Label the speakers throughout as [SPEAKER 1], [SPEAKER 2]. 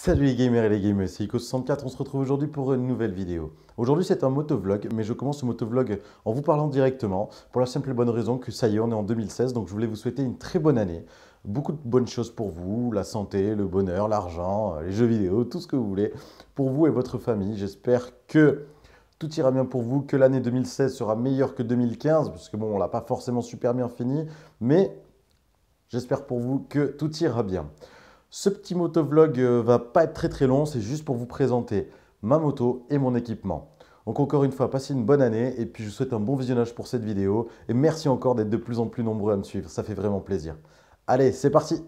[SPEAKER 1] Salut les gamers et les gamers, c'est Ico64, on se retrouve aujourd'hui pour une nouvelle vidéo. Aujourd'hui c'est un motovlog, mais je commence ce motovlog en vous parlant directement, pour la simple et bonne raison que ça y est, on est en 2016, donc je voulais vous souhaiter une très bonne année. Beaucoup de bonnes choses pour vous, la santé, le bonheur, l'argent, les jeux vidéo, tout ce que vous voulez, pour vous et votre famille. J'espère que tout ira bien pour vous, que l'année 2016 sera meilleure que 2015, parce que bon, on l'a pas forcément super bien fini, mais j'espère pour vous que tout ira bien. Ce petit motovlog va pas être très long, c'est juste pour vous présenter ma moto et mon équipement. Donc encore une fois, passez une bonne année et puis je vous souhaite un bon visionnage pour cette vidéo. Et merci encore d'être de plus en plus nombreux à me suivre, ça fait vraiment plaisir. Allez, c'est parti!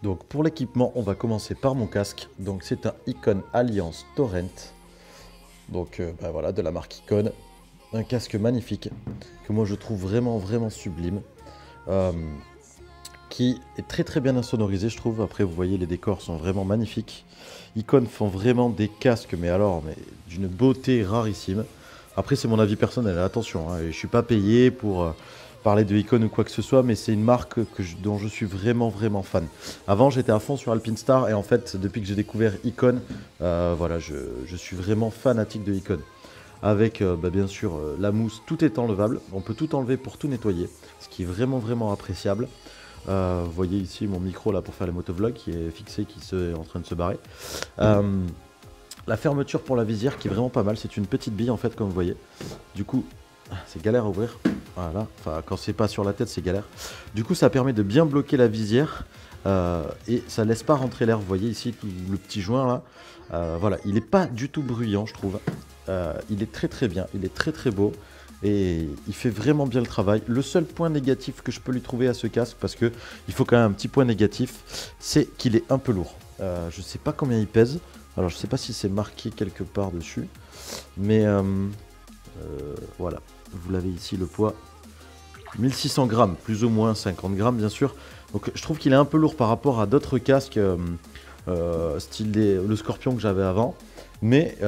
[SPEAKER 1] Donc pour l'équipement, on va commencer par mon casque. Donc c'est un Icon Alliance Torrent. Donc voilà, de la marque Icon. Un casque magnifique que moi je trouve vraiment sublime. Qui est très bien insonorisé, je trouve. Après vous voyez, les décors sont vraiment magnifiques. Icon font vraiment des casques, mais d'une beauté rarissime. Après c'est mon avis personnel, attention, hein, je ne suis pas payé pour parler de Icon ou quoi que ce soit, mais c'est une marque dont je suis vraiment fan. Avant j'étais à fond sur Alpinestar et en fait depuis que j'ai découvert Icon, voilà, je suis vraiment fanatique de Icon. Avec bien sûr la mousse, tout est enlevable, on peut tout enlever pour tout nettoyer, ce qui est vraiment appréciable. Vous voyez ici mon micro là pour faire les motovlogs qui est fixé, qui est en train de se barrer. La fermeture pour la visière qui est vraiment pas mal, c'est une petite bille en fait comme vous voyez. Du coup c'est galère à ouvrir, voilà, enfin quand c'est pas sur la tête c'est galère. Du coup ça permet de bien bloquer la visière et ça laisse pas rentrer l'air. Vous voyez ici le petit joint là, voilà, il est pas du tout bruyant je trouve. Il est très bien, il est très beau. Et il fait vraiment bien le travail. Le seul point négatif que je peux lui trouver à ce casque, parce que il faut quand même un petit point négatif, c'est qu'il est un peu lourd. Je sais pas combien il pèse. Alors je sais pas si c'est marqué quelque part dessus. Mais voilà, vous l'avez ici le poids. 1600 grammes, plus ou moins 50 grammes bien sûr. Donc je trouve qu'il est un peu lourd par rapport à d'autres casques style le Scorpion que j'avais avant. Mais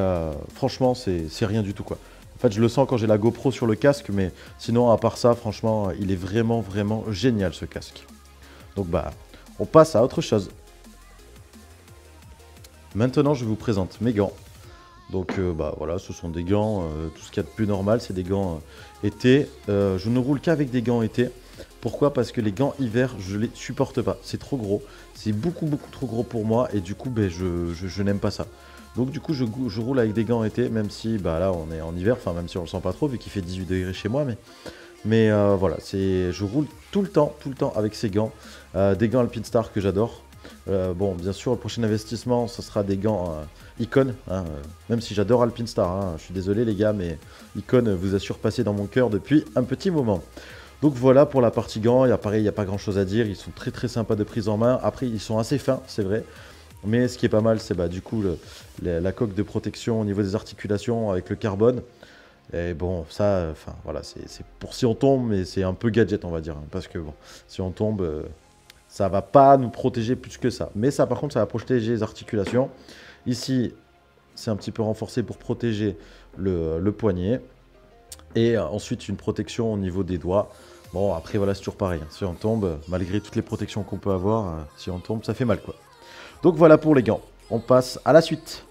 [SPEAKER 1] franchement c'est rien du tout quoi. En fait, je le sens quand j'ai la GoPro sur le casque, mais sinon, à part ça, franchement, il est vraiment génial ce casque. Donc, on passe à autre chose. Maintenant, je vous présente mes gants. Donc, voilà, ce sont des gants, tout ce qu'il y a de plus normal, c'est des gants été. Je ne roule qu'avec des gants été. Pourquoi? Parce que les gants hiver, je les supporte pas. C'est trop gros. C'est beaucoup trop gros pour moi et du coup, je n'aime pas ça. Donc du coup je roule avec des gants été, même si là on est en hiver, enfin même si on le sent pas trop vu qu'il fait 18 degrés chez moi, mais voilà, je roule tout le temps avec ces gants, des gants Alpinestar que j'adore. Bon bien sûr le prochain investissement ce sera des gants Icon, hein, même si j'adore Alpinestar, hein, je suis désolé les gars, mais Icon vous a surpassé dans mon cœur depuis un petit moment. Donc voilà pour la partie gants, pareil, il n'y a pas grand chose à dire, ils sont très sympas de prise en main. Après ils sont assez fins, c'est vrai. Mais ce qui est pas mal, c'est bah, du coup la coque de protection au niveau des articulations avec le carbone. Et bon, ça, enfin voilà, c'est pour si on tombe, mais c'est un peu gadget, on va dire. Hein, parce que bon, si on tombe, ça va pas nous protéger plus que ça. Mais ça, par contre, ça va protéger les articulations. Ici, c'est un petit peu renforcé pour protéger le poignet. Et ensuite, une protection au niveau des doigts. Bon, après, voilà, c'est toujours pareil. Hein. Si on tombe, malgré toutes les protections qu'on peut avoir, si on tombe, ça fait mal, quoi. Donc voilà pour les gants. On passe à la suite.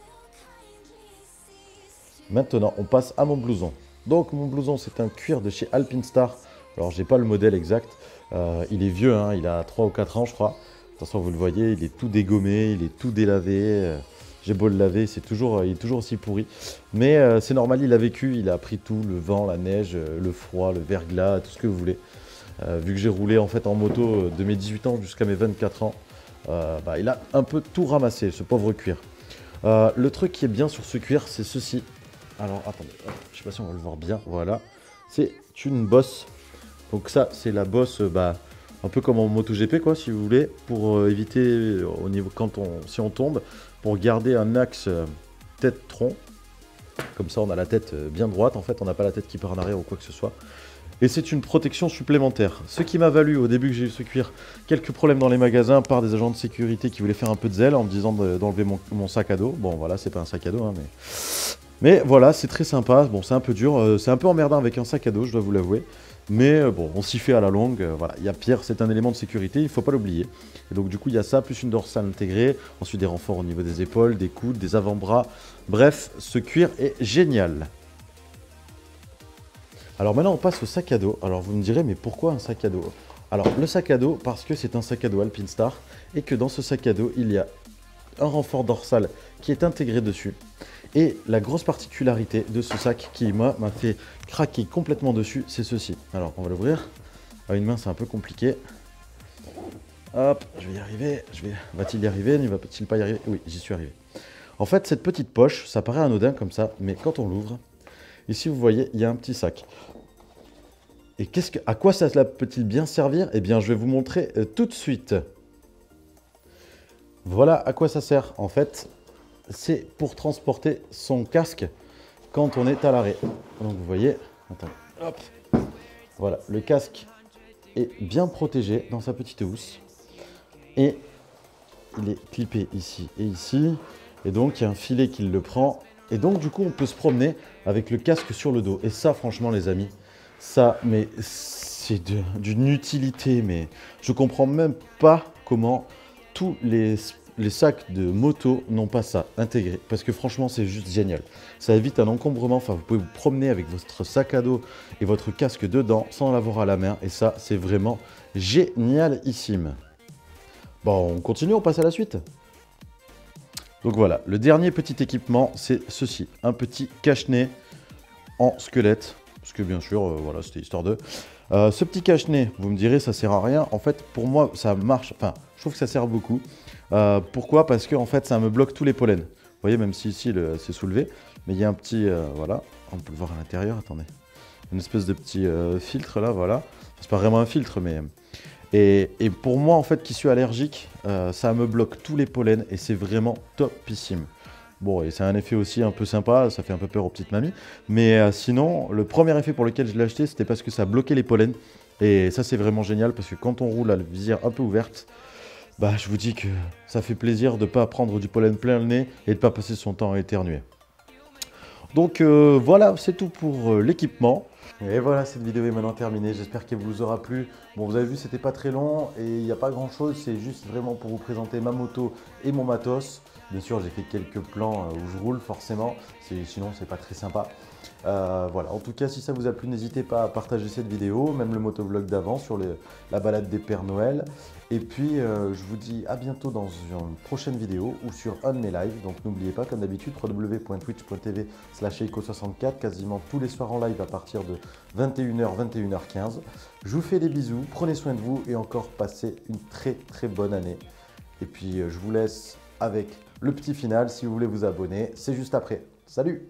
[SPEAKER 1] Maintenant, on passe à mon blouson. Donc, mon blouson, c'est un cuir de chez Alpinestar. Alors, j'ai pas le modèle exact. Il est vieux, hein, il a 3 ou 4 ans, je crois. De toute façon, vous le voyez, il est tout dégommé, il est tout délavé. J'ai beau le laver, il est toujours aussi pourri. Mais c'est normal, il a vécu, il a appris tout, le vent, la neige, le froid, le verglas, tout ce que vous voulez. Vu que j'ai roulé en fait en moto de mes 18 ans jusqu'à mes 24 ans, bah, il a un peu tout ramassé, ce pauvre cuir. Le truc qui est bien sur ce cuir, c'est ceci. Alors, attendez, hop, je sais pas si on va le voir bien, voilà. C'est une bosse. Donc ça, c'est la bosse, bah, un peu comme en MotoGP, quoi, si vous voulez, pour éviter, au niveau, si on tombe, pour garder un axe tête-tronc. Comme ça, on a la tête bien droite, en fait, on n'a pas la tête qui part en arrière ou quoi que ce soit. Et c'est une protection supplémentaire. Ce qui m'a valu, au début que j'ai eu ce cuir, quelques problèmes dans les magasins par des agents de sécurité qui voulaient faire un peu de zèle en me disant d'enlever mon sac à dos. Bon, voilà, c'est pas un sac à dos, hein, mais voilà, c'est très sympa. Bon, c'est un peu dur, c'est un peu emmerdant avec un sac à dos, je dois vous l'avouer. Mais bon, on s'y fait à la longue. Voilà, il y a pire, c'est un élément de sécurité, il ne faut pas l'oublier. Et donc du coup, il y a ça, plus une dorsale intégrée. Ensuite, des renforts au niveau des épaules, des coudes, des avant-bras. Bref, ce cuir est génial. Alors maintenant, on passe au sac à dos. Alors vous me direz, mais pourquoi un sac à dos? Alors le sac à dos, parce que c'est un sac à dos Alpinestar et que dans ce sac à dos, il y a un renfort dorsal qui est intégré dessus. Et la grosse particularité de ce sac qui, moi, m'a fait craquer complètement dessus, c'est ceci. Alors, on va l'ouvrir. À une main, c'est un peu compliqué. Hop, je vais y arriver. Va-t-il y arriver? Ne va-t-il pas y arriver? Oui, j'y suis arrivé. En fait, cette petite poche, ça paraît anodin comme ça, mais quand on l'ouvre, ici, vous voyez, il y a un petit sac. Et à quoi ça peut-il bien servir? Eh bien, je vais vous montrer tout de suite. Voilà à quoi ça sert. En fait, c'est pour transporter son casque quand on est à l'arrêt. Donc vous voyez, attends, hop, voilà, le casque est bien protégé dans sa petite housse et il est clippé ici et ici, et donc il y a un filet qui le prend, et donc du coup on peut se promener avec le casque sur le dos. Et ça, franchement les amis, ça, mais c'est d'une utilité, mais je comprends même pas comment tous les sacs de moto n'ont pas ça intégré, parce que franchement c'est juste génial. Ça évite un encombrement, enfin vous pouvez vous promener avec votre sac à dos et votre casque dedans sans l'avoir à la main, et ça c'est vraiment génialissime. Bon, on continue, on passe à la suite. Donc voilà, le dernier petit équipement, c'est ceci, un petit cache-nez en squelette, parce que bien sûr, voilà, c'était histoire de... ce petit cache-nez, vous me direz, ça sert à rien. En fait, pour moi, ça marche, enfin, je trouve que ça sert beaucoup. Pourquoi? Parce que en fait, ça me bloque tous les pollens. Vous voyez, même si ici, c'est soulevé, mais il y a un petit, voilà, on peut le voir à l'intérieur, attendez. Une espèce de petit filtre là, voilà. C'est pas vraiment un filtre, mais... Et pour moi, en fait, qui suis allergique, ça me bloque tous les pollens et c'est vraiment topissime. Bon, et c'est un effet aussi un peu sympa, ça fait un peu peur aux petites mamies. Mais sinon, le premier effet pour lequel je l'ai acheté, c'était parce que ça bloquait les pollens. Et ça, c'est vraiment génial parce que quand on roule à la visière un peu ouverte, bah, je vous dis que ça fait plaisir de ne pas prendre du pollen plein le nez et de ne pas passer son temps à éternuer. Donc voilà, c'est tout pour l'équipement. Et voilà, cette vidéo est maintenant terminée, j'espère qu'elle vous aura plu. Bon, vous avez vu, c'était pas très long et il n'y a pas grand chose, c'est juste vraiment pour vous présenter ma moto et mon matos. Bien sûr, j'ai fait quelques plans où je roule forcément, sinon c'est pas très sympa. Voilà, en tout cas, si ça vous a plu, n'hésitez pas à partager cette vidéo, même le motovlog d'avant sur la balade des Pères Noël. Et puis, je vous dis à bientôt dans une prochaine vidéo ou sur un de mes lives. Donc n'oubliez pas, comme d'habitude, www.twitch.tv/eiko64, quasiment tous les soirs en live à partir de 21h, 21h15. Je vous fais des bisous, prenez soin de vous et encore passez une très très bonne année. Et puis, je vous laisse avec le petit final. Si vous voulez vous abonner, c'est juste après. Salut!